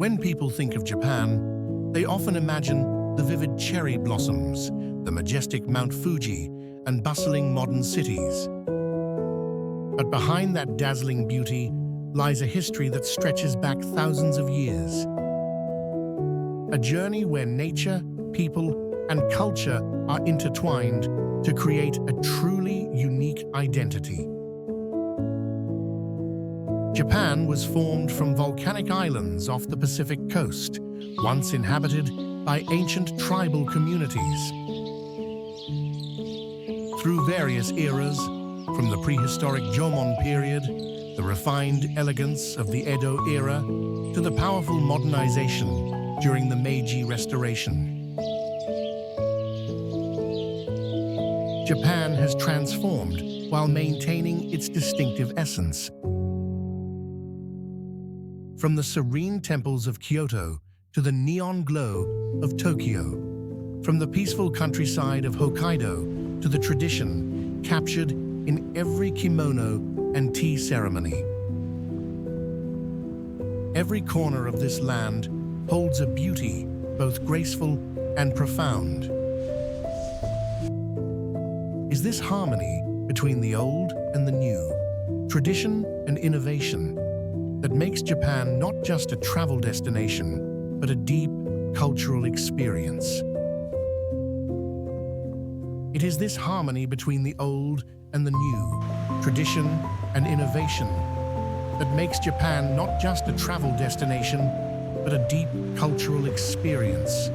When people think of Japan, they often imagine the vivid cherry blossoms, the majestic Mount Fuji, and bustling modern cities. But behind that dazzling beauty lies a history that stretches back thousands of years. A journey where nature, people, and culture are intertwined to create a truly unique identity. Japan was formed from volcanic islands off the Pacific coast, once inhabited by ancient tribal communities. Through various eras, from the prehistoric Jomon period, the refined elegance of the Edo era, to the powerful modernization during the Meiji Restoration, Japan has transformed while maintaining its distinctive essence. From the serene temples of Kyoto to the neon glow of Tokyo, from the peaceful countryside of Hokkaido to the tradition captured in every kimono and tea ceremony. Every corner of this land holds a beauty both graceful and profound. Is this harmony between the old and the new, tradition and innovation, that makes Japan not just a travel destination, but a deep cultural experience? It is this harmony between the old and the new, tradition and innovation, that makes Japan not just a travel destination, but a deep cultural experience.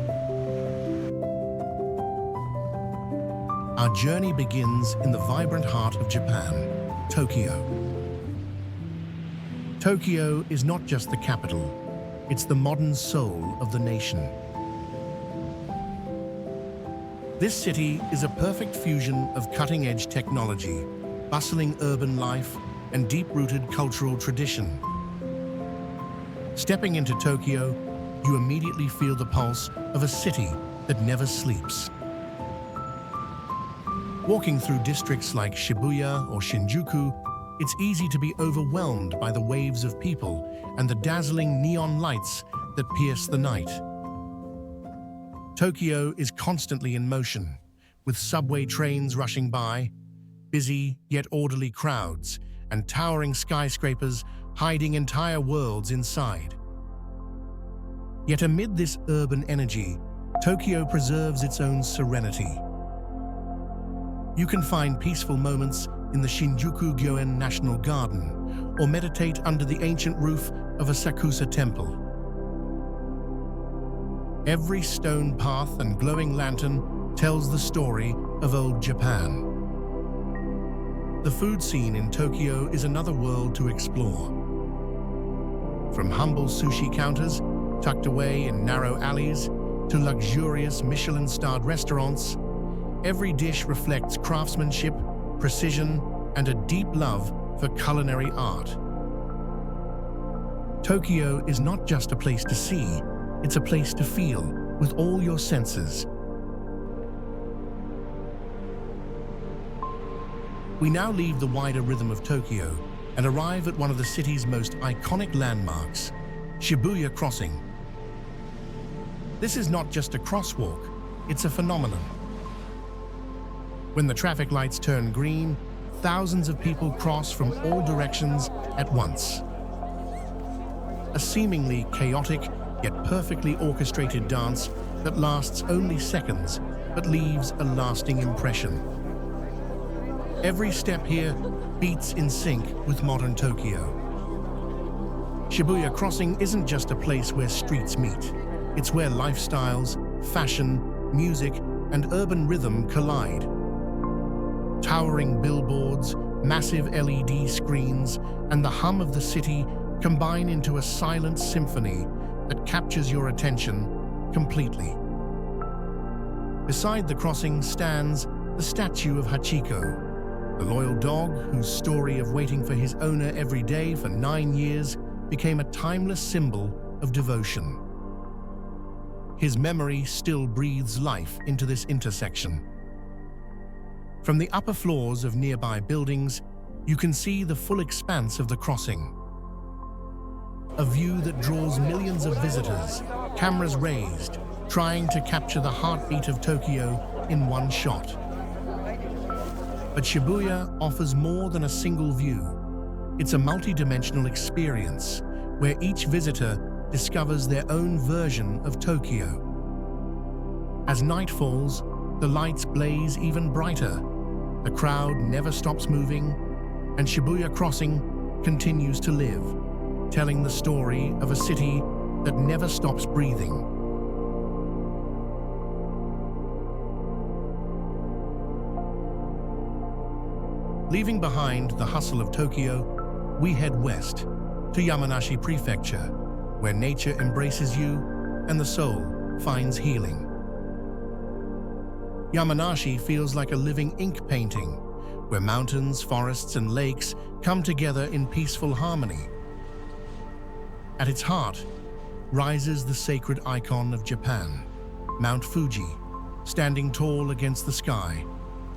Our journey begins in the vibrant heart of Japan, Tokyo. Tokyo is not just the capital, it's the modern soul of the nation. This city is a perfect fusion of cutting-edge technology, bustling urban life, and deep-rooted cultural tradition. Stepping into Tokyo, you immediately feel the pulse of a city that never sleeps. Walking through districts like Shibuya or Shinjuku, it's easy to be overwhelmed by the waves of people and the dazzling neon lights that pierce the night. Tokyo is constantly in motion, with subway trains rushing by, busy yet orderly crowds, and towering skyscrapers hiding entire worlds inside. Yet amid this urban energy, Tokyo preserves its own serenity. You can find peaceful moments in the Shinjuku-gyoen National Garden, or meditate under the ancient roof of a Sakusa temple. Every stone path and glowing lantern tells the story of old Japan. The food scene in Tokyo is another world to explore. From humble sushi counters, tucked away in narrow alleys, to luxurious Michelin-starred restaurants, every dish reflects craftsmanship, precision, and a deep love for culinary art. Tokyo is not just a place to see, it's a place to feel with all your senses. We now leave the wider rhythm of Tokyo and arrive at one of the city's most iconic landmarks, Shibuya Crossing. This is not just a crosswalk, it's a phenomenon. When the traffic lights turn green, thousands of people cross from all directions at once. A seemingly chaotic yet perfectly orchestrated dance that lasts only seconds but leaves a lasting impression. Every step here beats in sync with modern Tokyo. Shibuya Crossing isn't just a place where streets meet. It's where lifestyles, fashion, music, and urban rhythm collide. Towering billboards, massive LED screens, and the hum of the city combine into a silent symphony that captures your attention completely. Beside the crossing stands the statue of Hachiko, the loyal dog whose story of waiting for his owner every day for 9 years became a timeless symbol of devotion. His memory still breathes life into this intersection. From the upper floors of nearby buildings, you can see the full expanse of the crossing. a view that draws millions of visitors, cameras raised, trying to capture the heartbeat of Tokyo in one shot. But Shibuya offers more than a single view. It's a multi-dimensional experience where each visitor discovers their own version of Tokyo. As night falls, the lights blaze even brighter. The crowd never stops moving, and Shibuya Crossing continues to live, telling the story of a city that never stops breathing. Leaving behind the hustle of Tokyo, we head west to Yamanashi Prefecture, where nature embraces you and the soul finds healing. Yamanashi feels like a living ink painting, where mountains, forests, and lakes come together in peaceful harmony. At its heart rises the sacred icon of Japan, Mount Fuji, standing tall against the sky,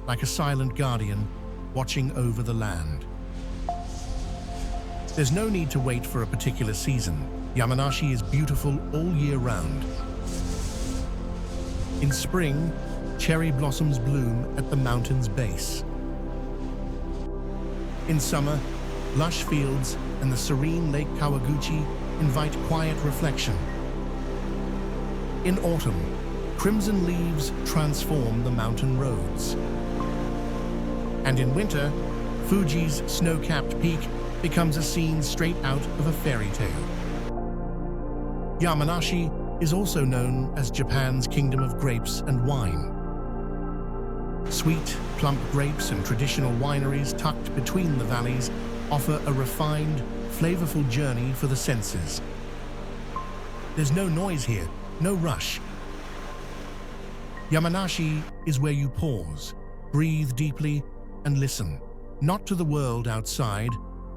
like a silent guardian watching over the land. There's no need to wait for a particular season. Yamanashi is beautiful all year round. In spring, cherry blossoms bloom at the mountain's base. In summer, lush fields and the serene Lake Kawaguchi invite quiet reflection. In autumn, crimson leaves transform the mountain roads. And in winter, Fuji's snow-capped peak becomes a scene straight out of a fairy tale. Yamanashi is also known as Japan's kingdom of grapes and wine. Sweet, plump grapes and traditional wineries tucked between the valleys offer a refined, flavorful journey for the senses. There's no noise here, no rush. Yamanashi is where you pause, breathe deeply, and listen, not to the world outside,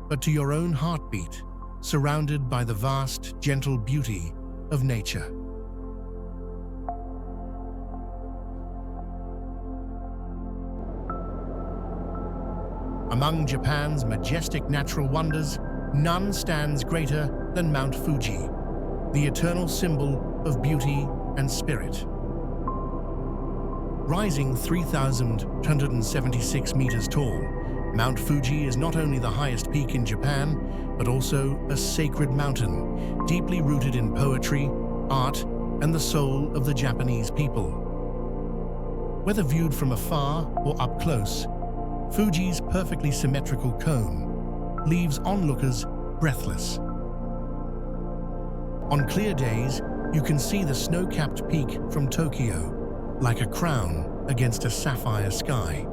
but to your own heartbeat, surrounded by the vast, gentle beauty of nature. Among Japan's majestic natural wonders, none stands greater than Mount Fuji, the eternal symbol of beauty and spirit. Rising 3,276 meters tall, Mount Fuji is not only the highest peak in Japan, but also a sacred mountain, deeply rooted in poetry, art, and the soul of the Japanese people. Whether viewed from afar or up close, Fuji's perfectly symmetrical cone leaves onlookers breathless. On clear days, you can see the snow-capped peak from Tokyo, like a crown against a sapphire sky.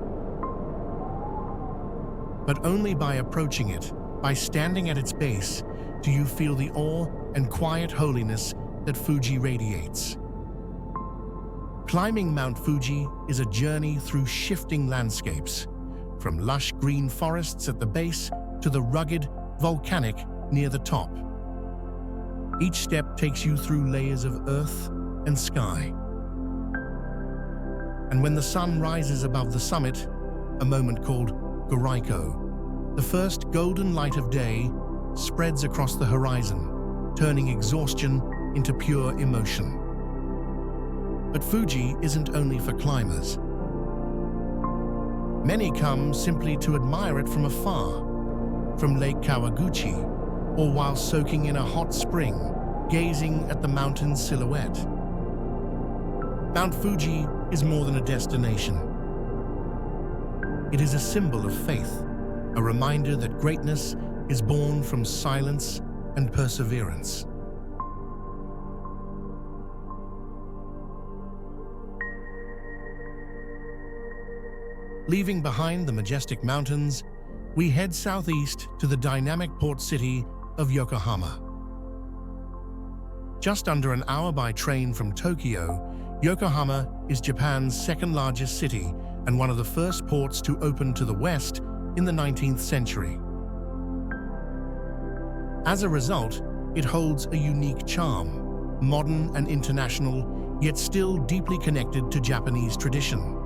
But only by approaching it, by standing at its base, do you feel the awe and quiet holiness that Fuji radiates. Climbing Mount Fuji is a journey through shifting landscapes, from lush green forests at the base to the rugged, volcanic near the top. Each step takes you through layers of earth and sky. And when the sun rises above the summit, a moment called Goraiko, the first golden light of day spreads across the horizon, turning exhaustion into pure emotion. But Fuji isn't only for climbers. Many come simply to admire it from afar, from Lake Kawaguchi, or while soaking in a hot spring, gazing at the mountain's silhouette. Mount Fuji is more than a destination. It is a symbol of faith, a reminder that greatness is born from silence and perseverance. Leaving behind the majestic mountains, we head southeast to the dynamic port city of Yokohama. Just under an hour by train from Tokyo, Yokohama is Japan's second-largest city and one of the first ports to open to the west in the 19th century. As a result, it holds a unique charm, modern and international, yet still deeply connected to Japanese tradition.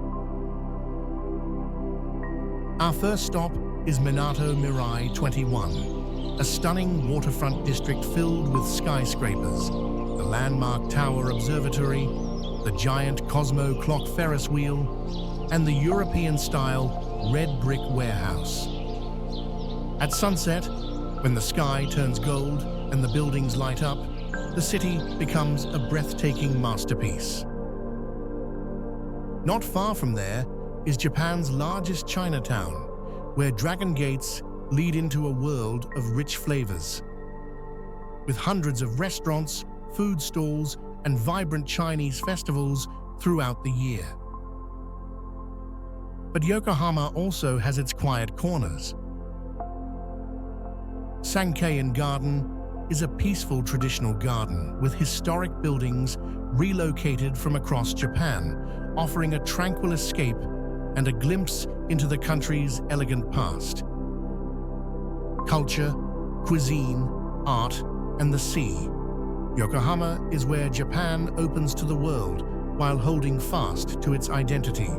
Our first stop is Minato Mirai 21, a stunning waterfront district filled with skyscrapers, the landmark Tower Observatory, the giant Cosmo Clock Ferris wheel, and the European-style red brick warehouse. At sunset, when the sky turns gold and the buildings light up, the city becomes a breathtaking masterpiece. Not far from there is Japan's largest Chinatown, where dragon gates lead into a world of rich flavors. With hundreds of restaurants, food stalls, and vibrant Chinese festivals throughout the year. But Yokohama also has its quiet corners. Sankeien Garden is a peaceful traditional garden with historic buildings relocated from across Japan, offering a tranquil escape and a glimpse into the country's elegant past. Culture, cuisine, art, and the sea. Yokohama is where Japan opens to the world while holding fast to its identity.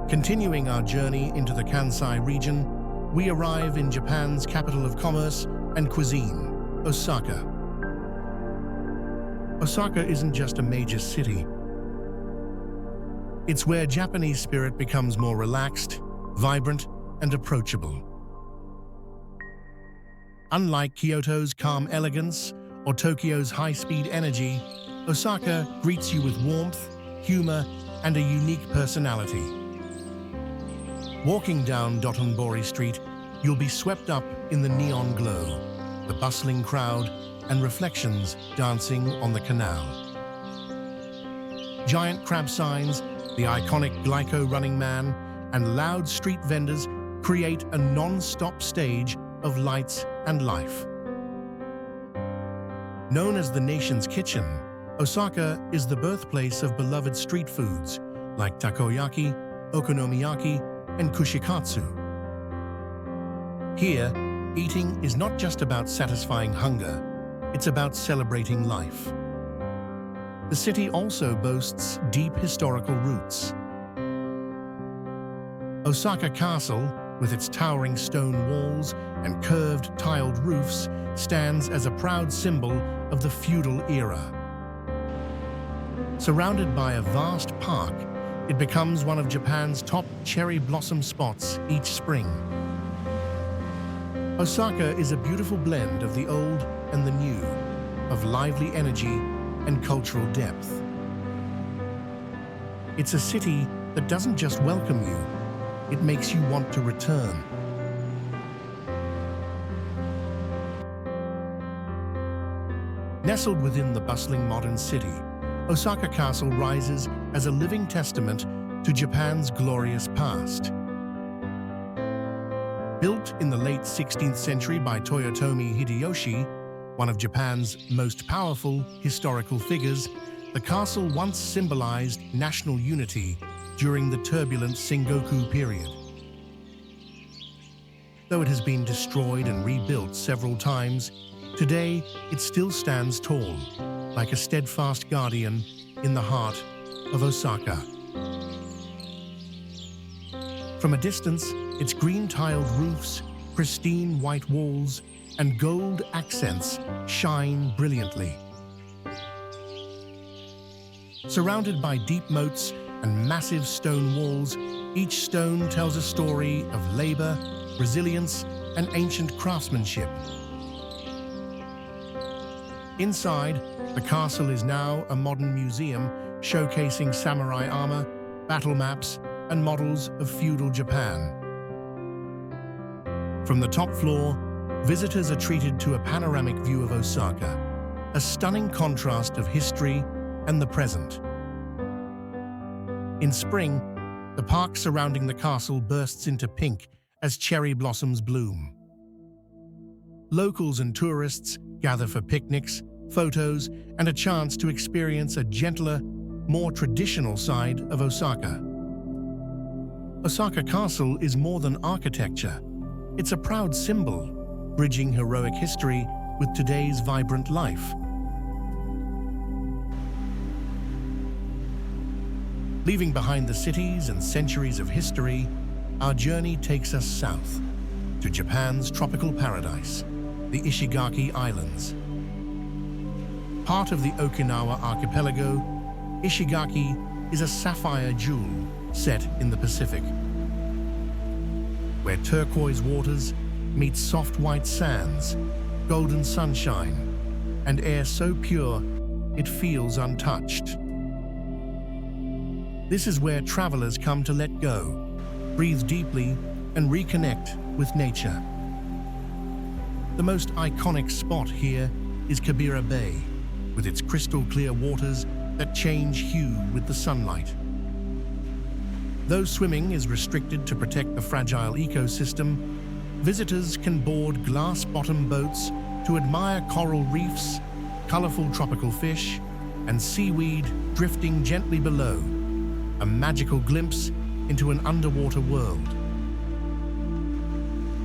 Continuing our journey into the Kansai region, we arrive in Japan's capital of commerce and cuisine, Osaka. Osaka isn't just a major city. It's where Japanese spirit becomes more relaxed, vibrant, and approachable. Unlike Kyoto's calm elegance or Tokyo's high-speed energy, Osaka greets you with warmth, humor, and a unique personality. Walking down Dotonbori Street, you'll be swept up in the neon glow, the bustling crowd, and reflections dancing on the canal. Giant crab signs, the iconic Glyco running man, and loud street vendors create a non-stop stage of lights and life. Known as the nation's kitchen, Osaka is the birthplace of beloved street foods like takoyaki, okonomiyaki, and kushikatsu. Here, eating is not just about satisfying hunger, it's about celebrating life. The city also boasts deep historical roots. Osaka Castle, with its towering stone walls and curved tiled roofs, stands as a proud symbol of the feudal era. Surrounded by a vast park, it becomes one of Japan's top cherry blossom spots each spring. Osaka is a beautiful blend of the old and the new, of lively energy and cultural depth. It's a city that doesn't just welcome you, it makes you want to return. Nestled within the bustling modern city, Osaka Castle rises as a living testament to Japan's glorious past. Built in the late 16th century by Toyotomi Hideyoshi, one of Japan's most powerful historical figures, the castle once symbolized national unity during the turbulent Sengoku period. Though it has been destroyed and rebuilt several times, today it still stands tall, like a steadfast guardian in the heart of Osaka. From a distance, its green-tiled roofs, pristine white walls, and gold accents shine brilliantly. Surrounded by deep moats and massive stone walls, each stone tells a story of labor, resilience, and ancient craftsmanship. Inside, the castle is now a modern museum showcasing samurai armor, battle maps, and models of feudal Japan. From the top floor, visitors are treated to a panoramic view of Osaka, a stunning contrast of history and the present. In spring, the park surrounding the castle bursts into pink as cherry blossoms bloom. Locals and tourists gather for picnics, photos, and a chance to experience a gentler, more traditional side of Osaka. Osaka Castle is more than architecture. It's a proud symbol, bridging heroic history with today's vibrant life. Leaving behind the cities and centuries of history, our journey takes us south to Japan's tropical paradise, the Ishigaki Islands. Part of the Okinawa archipelago, Ishigaki is a sapphire jewel set in the Pacific, where turquoise waters meet soft white sands, golden sunshine, and air so pure it feels untouched. This is where travelers come to let go, breathe deeply, and reconnect with nature. The most iconic spot here is Kabira Bay, with its crystal-clear waters that change hue with the sunlight. Though swimming is restricted to protect the fragile ecosystem, visitors can board glass-bottom boats to admire coral reefs, colorful tropical fish, and seaweed drifting gently below, a magical glimpse into an underwater world.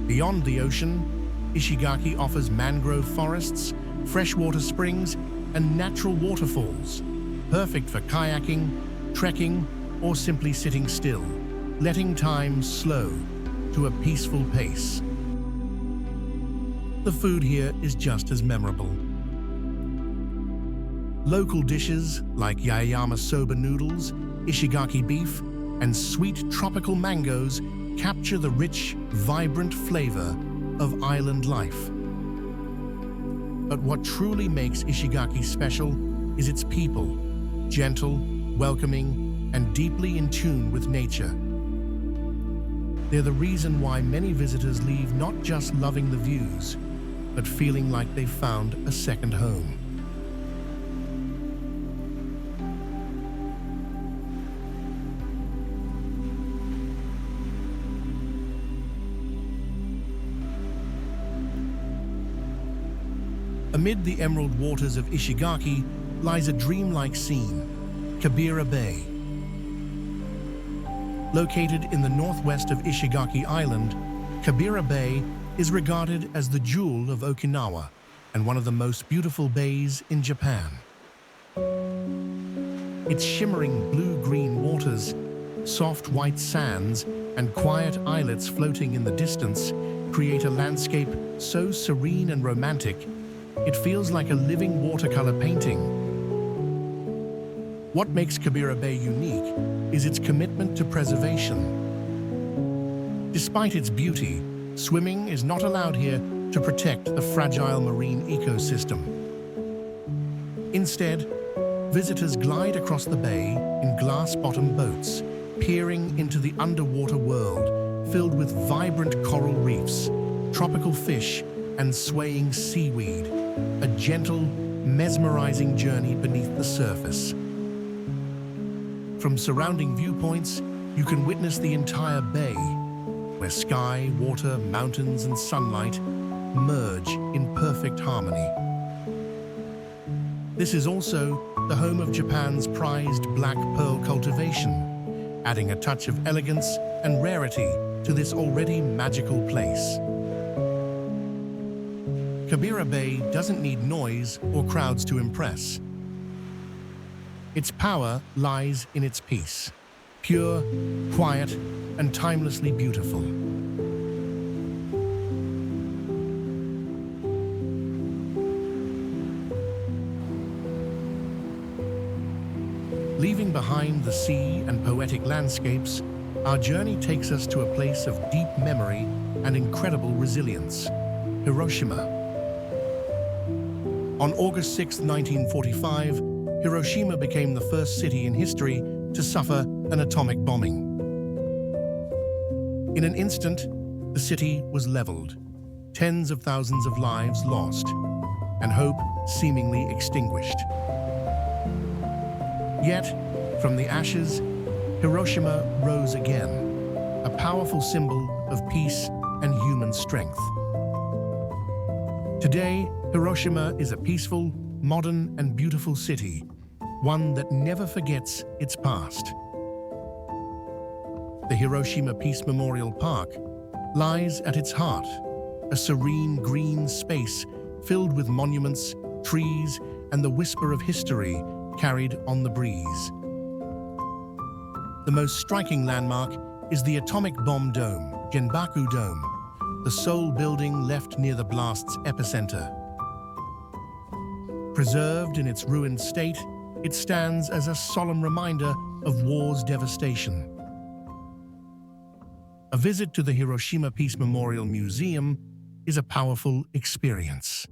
Beyond the ocean, Ishigaki offers mangrove forests, freshwater springs, and natural waterfalls, perfect for kayaking, trekking, or simply sitting still, letting time slow to a peaceful pace. The food here is just as memorable. Local dishes like Yayama soba noodles, Ishigaki beef, and sweet tropical mangoes capture the rich, vibrant flavor of island life. But what truly makes Ishigaki special is its people, gentle, welcoming, and deeply in tune with nature. They're the reason why many visitors leave not just loving the views, but feeling like they've found a second home. Amid the emerald waters of Ishigaki lies a dreamlike scene, Kabira Bay. Located in the northwest of Ishigaki Island, Kabira Bay is regarded as the jewel of Okinawa and one of the most beautiful bays in Japan. Its shimmering blue-green waters, soft white sands, and quiet islets floating in the distance create a landscape so serene and romantic it feels like a living watercolor painting. What makes Kabira Bay unique is its commitment to preservation. Despite its beauty, swimming is not allowed here to protect the fragile marine ecosystem. Instead, visitors glide across the bay in glass-bottom boats, peering into the underwater world filled with vibrant coral reefs, tropical fish, and swaying seaweed, a gentle, mesmerizing journey beneath the surface. From surrounding viewpoints, you can witness the entire bay, where sky, water, mountains, and sunlight merge in perfect harmony. This is also the home of Japan's prized black pearl cultivation, adding a touch of elegance and rarity to this already magical place. Kabira Bay doesn't need noise or crowds to impress. Its power lies in its peace, pure, quiet, and timelessly beautiful. Leaving behind the sea and poetic landscapes, our journey takes us to a place of deep memory and incredible resilience, Hiroshima. On August 6, 1945, Hiroshima became the first city in history to suffer an atomic bombing. In an instant, the city was leveled, tens of thousands of lives lost, and hope seemingly extinguished. Yet, from the ashes, Hiroshima rose again, a powerful symbol of peace and human strength. Today, Hiroshima is a peaceful, modern, and beautiful city, one that never forgets its past. The Hiroshima Peace Memorial Park lies at its heart, a serene green space filled with monuments, trees, and the whisper of history carried on the breeze. The most striking landmark is the atomic bomb dome, Genbaku Dome, the sole building left near the blast's epicenter. Preserved in its ruined state, it stands as a solemn reminder of war's devastation. A visit to the Hiroshima Peace Memorial Museum is a powerful experience.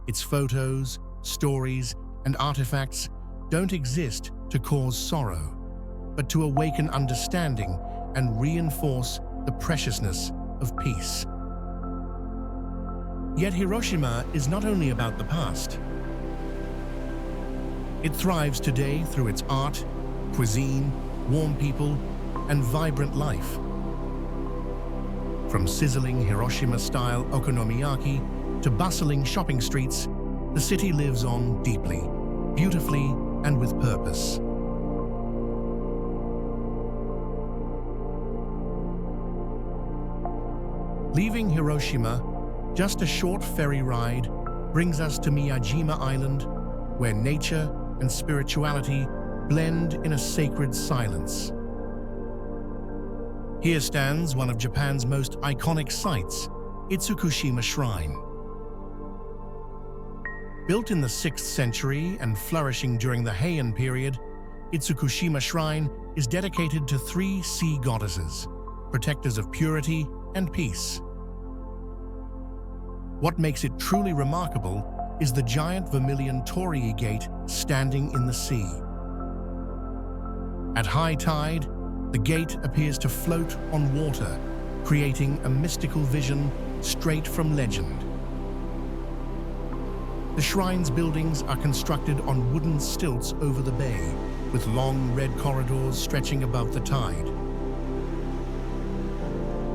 Its photos, stories, and artifacts don't exist to cause sorrow, but to awaken understanding and reinforce the preciousness of peace. Yet Hiroshima is not only about the past. It thrives today through its art, cuisine, warm people, and vibrant life. From sizzling Hiroshima-style okonomiyaki to bustling shopping streets, the city lives on deeply, beautifully, and with purpose. Leaving Hiroshima, just a short ferry ride brings us to Miyajima Island, where nature and spirituality blend in a sacred silence. Here stands one of Japan's most iconic sites, Itsukushima Shrine. Built in the 6th century and flourishing during the Heian period, Itsukushima Shrine is dedicated to 3 sea goddesses, protectors of purity and peace. What makes it truly remarkable is the giant vermilion torii gate standing in the sea. At high tide, the gate appears to float on water, creating a mystical vision straight from legend. The shrine's buildings are constructed on wooden stilts over the bay, with long red corridors stretching above the tide.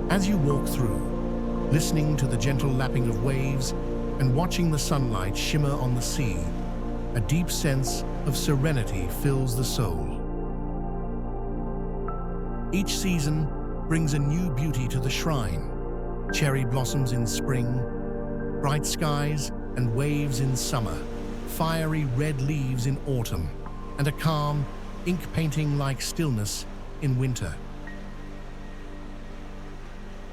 As you walk through, listening to the gentle lapping of waves and watching the sunlight shimmer on the sea, a deep sense of serenity fills the soul. Each season brings a new beauty to the shrine. Cherry blossoms in spring, bright skies and waves in summer, fiery red leaves in autumn, and a calm, ink-painting-like stillness in winter.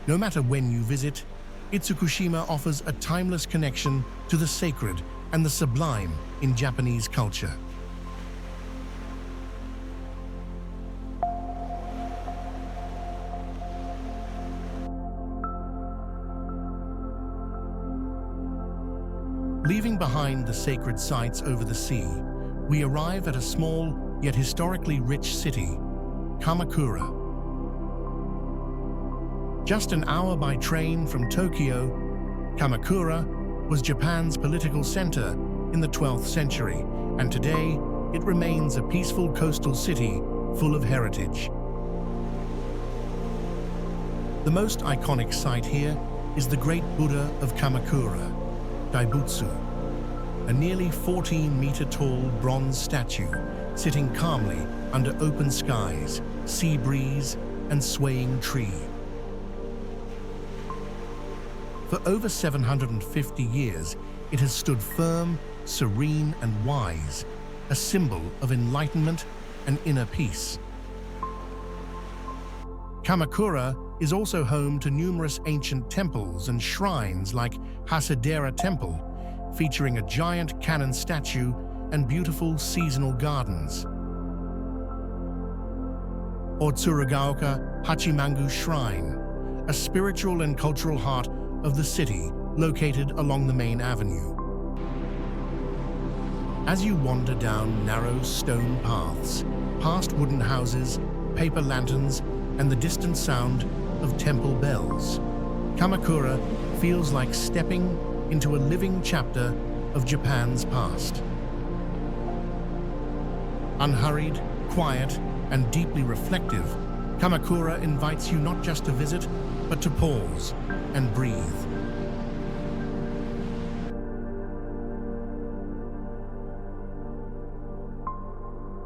No matter when you visit, Itsukushima offers a timeless connection to the sacred and the sublime in Japanese culture. Leaving behind the sacred sites over the sea, we arrive at a small yet historically rich city, Kamakura. Just an hour by train from Tokyo, Kamakura was Japan's political center in the 12th century, and today it remains a peaceful coastal city full of heritage. The most iconic sight here is the Great Buddha of Kamakura, Daibutsu, a nearly 14-meter-tall bronze statue sitting calmly under open skies, sea breeze, and swaying tree. For over 750 years, it has stood firm, serene, and wise, a symbol of enlightenment and inner peace. Kamakura is also home to numerous ancient temples and shrines like Hasadera Temple, featuring a giant cannon statue and beautiful seasonal gardens. Or Tsurugaoka Hachimangu Shrine, a spiritual and cultural heart of the city located along the main avenue. As you wander down narrow stone paths, past wooden houses, paper lanterns, and the distant sound of temple bells, Kamakura feels like stepping into a living chapter of Japan's past. Unhurried, quiet, and deeply reflective, Kamakura invites you not just to visit, but to pause and breathe.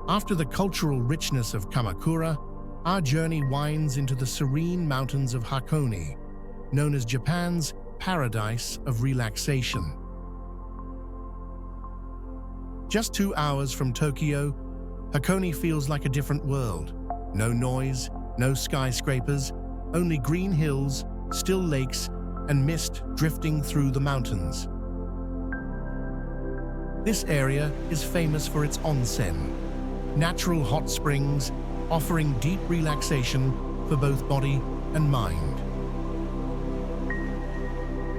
After the cultural richness of Kamakura, our journey winds into the serene mountains of Hakone, known as Japan's paradise of relaxation. Just 2 hours from Tokyo, Hakone feels like a different world. No noise, no skyscrapers, only green hills, still lakes, and mist drifting through the mountains. This area is famous for its onsen, natural hot springs offering deep relaxation for both body and mind.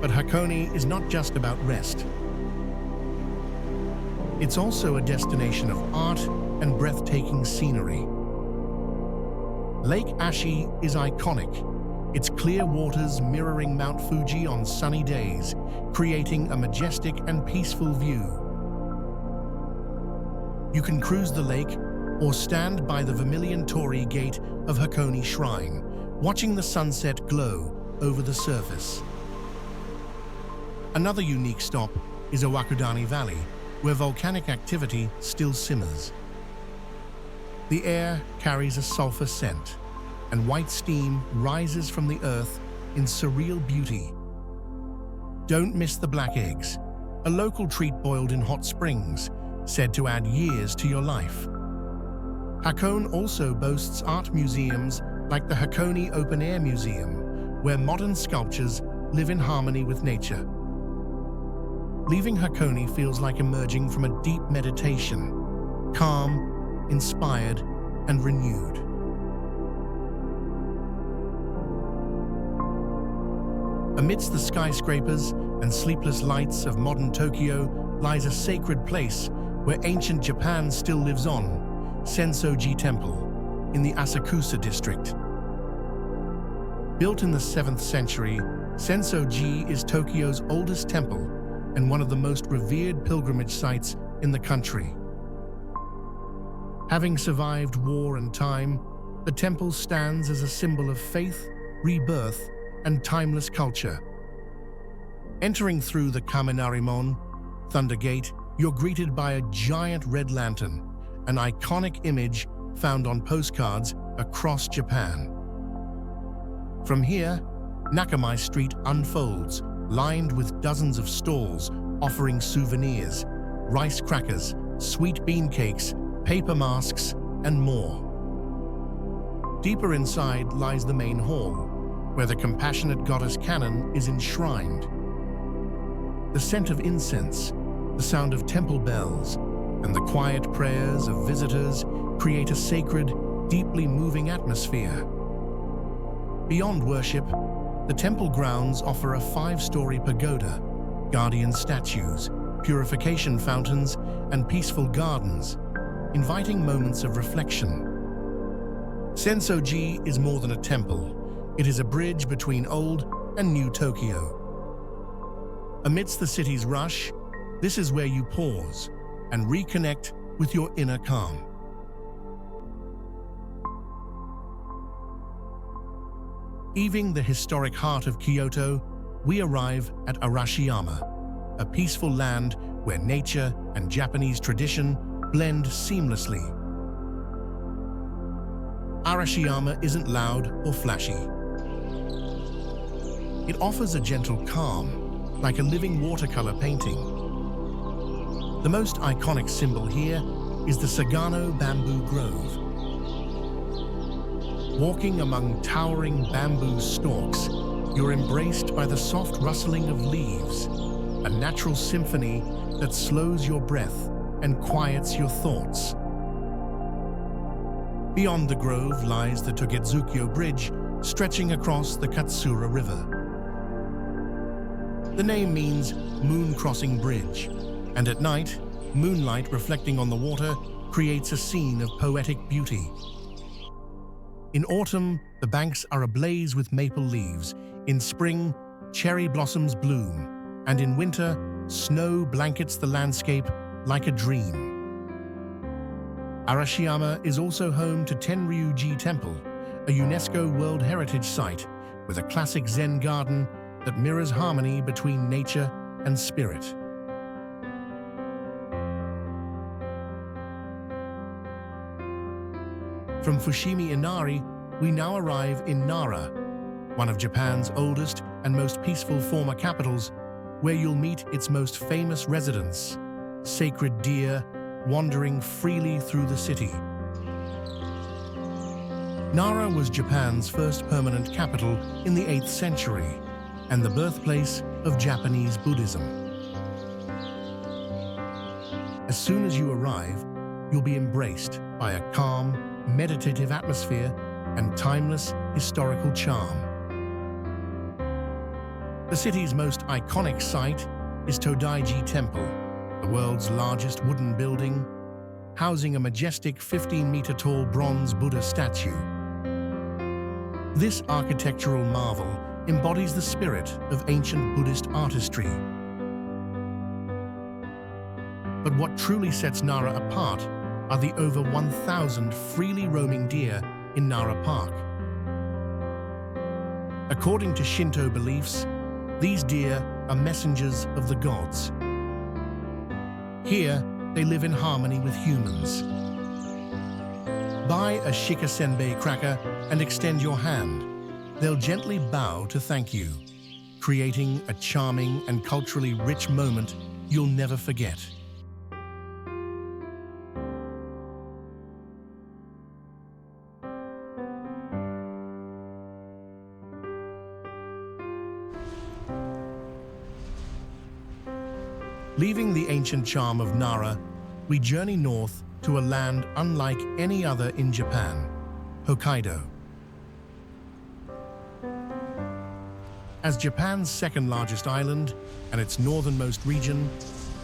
But Hakone is not just about rest. It's also a destination of art and breathtaking scenery. Lake Ashi is iconic, its clear waters mirroring Mount Fuji on sunny days, creating a majestic and peaceful view. You can cruise the lake or stand by the vermilion torii gate of Hakone Shrine, watching the sunset glow over the surface. Another unique stop is Owakudani Valley, where volcanic activity still simmers. The air carries a sulfur scent, and white steam rises from the earth in surreal beauty. Don't miss the black eggs, a local treat boiled in hot springs, said to add years to your life. Hakone also boasts art museums like the Hakone Open Air Museum, where modern sculptures live in harmony with nature. Leaving Hakone feels like emerging from a deep meditation, calm, inspired, and renewed. Amidst the skyscrapers and sleepless lights of modern Tokyo lies a sacred place where ancient Japan still lives on, Sensoji Temple, in the Asakusa district. Built in the 7th century, Sensoji is Tokyo's oldest temple and one of the most revered pilgrimage sites in the country. Having survived war and time, the temple stands as a symbol of faith, rebirth, and timeless culture. Entering through the Kaminarimon, Thunder Gate, you're greeted by a giant red lantern, an iconic image found on postcards across Japan. From here, Nakamai Street unfolds, lined with dozens of stalls offering souvenirs, rice crackers, sweet bean cakes, paper masks, and more. Deeper inside lies the main hall, where the compassionate goddess Kannon is enshrined. The scent of incense, the sound of temple bells, and the quiet prayers of visitors create a sacred, deeply moving atmosphere. Beyond worship, the temple grounds offer a 5-story pagoda, guardian statues, purification fountains, and peaceful gardens, inviting moments of reflection. Sensoji is more than a temple. It is a bridge between old and new Tokyo. Amidst the city's rush, this is where you pause and reconnect with your inner calm. Leaving the historic heart of Kyoto, we arrive at Arashiyama, a peaceful land where nature and Japanese tradition blend seamlessly. Arashiyama isn't loud or flashy. It offers a gentle calm, like a living watercolor painting. The most iconic symbol here is the Sagano Bamboo Grove. Walking among towering bamboo stalks, you're embraced by the soft rustling of leaves, a natural symphony that slows your breath and quiets your thoughts. Beyond the grove lies the Togetsukyo Bridge, stretching across the Katsura River. The name means Moon Crossing Bridge, and at night, moonlight reflecting on the water creates a scene of poetic beauty. In autumn, the banks are ablaze with maple leaves. In spring, cherry blossoms bloom. And in winter, snow blankets the landscape like a dream. Arashiyama is also home to Tenryuji Temple, a UNESCO World Heritage Site with a classic Zen garden that mirrors harmony between nature and spirit. From Fushimi Inari, we now arrive in Nara, one of Japan's oldest and most peaceful former capitals, where you'll meet its most famous residents, sacred deer, wandering freely through the city. Nara was Japan's first permanent capital in the 8th century and the birthplace of Japanese Buddhism. As soon as you arrive, you'll be embraced by a calm, meditative atmosphere and timeless historical charm. The city's most iconic site is Todaiji Temple, the world's largest wooden building, housing a majestic 15-meter-tall bronze Buddha statue. This architectural marvel embodies the spirit of ancient Buddhist artistry. But what truly sets Nara apart are the over 1,000 freely roaming deer in Nara Park. According to Shinto beliefs, these deer are messengers of the gods. Here, they live in harmony with humans. Buy a shikasenbei cracker and extend your hand. They'll gently bow to thank you, creating a charming and culturally rich moment you'll never forget. Leaving the ancient charm of Nara, we journey north to a land unlike any other in Japan, Hokkaido. As Japan's second-largest island and its northernmost region,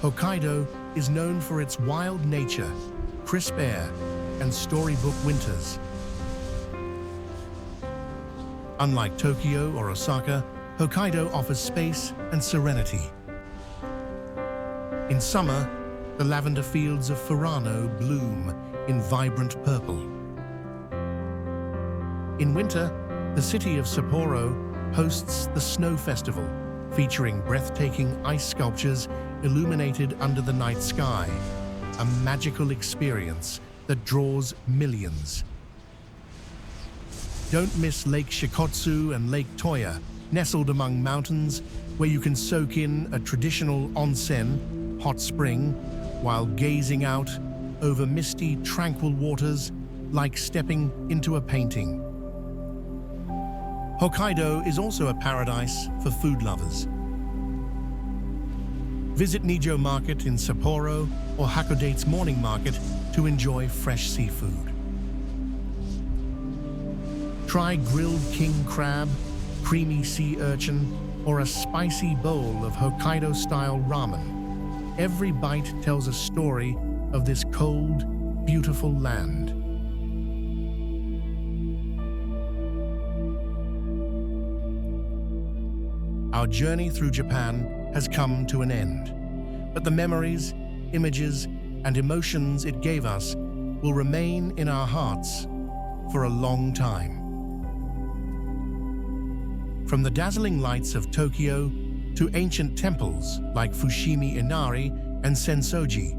Hokkaido is known for its wild nature, crisp air, and storybook winters. Unlike Tokyo or Osaka, Hokkaido offers space and serenity. In summer, the lavender fields of Furano bloom in vibrant purple. In winter, the city of Sapporo hosts the Snow Festival, featuring breathtaking ice sculptures illuminated under the night sky, a magical experience that draws millions. Don't miss Lake Shikotsu and Lake Toya, nestled among mountains, where you can soak in a traditional onsen, hot spring, while gazing out over misty, tranquil waters like stepping into a painting. Hokkaido is also a paradise for food lovers. Visit Nijo Market in Sapporo or Hakodate's morning market to enjoy fresh seafood. Try grilled king crab, creamy sea urchin, or a spicy bowl of Hokkaido-style ramen. Every bite tells a story of this cold, beautiful land. Our journey through Japan has come to an end, but the memories, images, and emotions it gave us will remain in our hearts for a long time. From the dazzling lights of Tokyo to ancient temples like Fushimi Inari and Sensoji,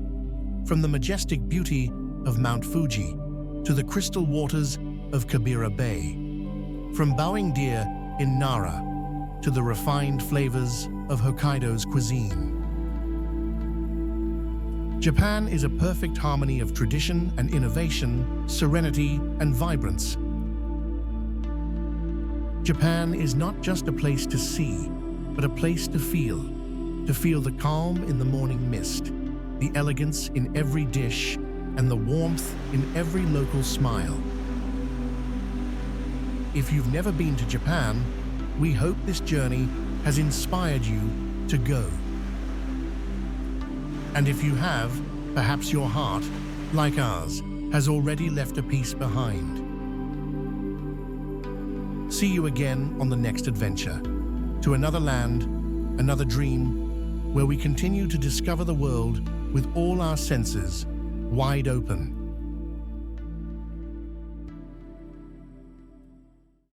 from the majestic beauty of Mount Fuji to the crystal waters of Kabira Bay, from bowing deer in Nara to the refined flavors of Hokkaido's cuisine. Japan is a perfect harmony of tradition and innovation, serenity and vibrance. Japan is not just a place to see, but a place to feel the calm in the morning mist, the elegance in every dish, and the warmth in every local smile. If you've never been to Japan, we hope this journey has inspired you to go. And if you have, perhaps your heart, like ours, has already left a piece behind. See you again on the next adventure, to another land, another dream, where we continue to discover the world with all our senses wide open.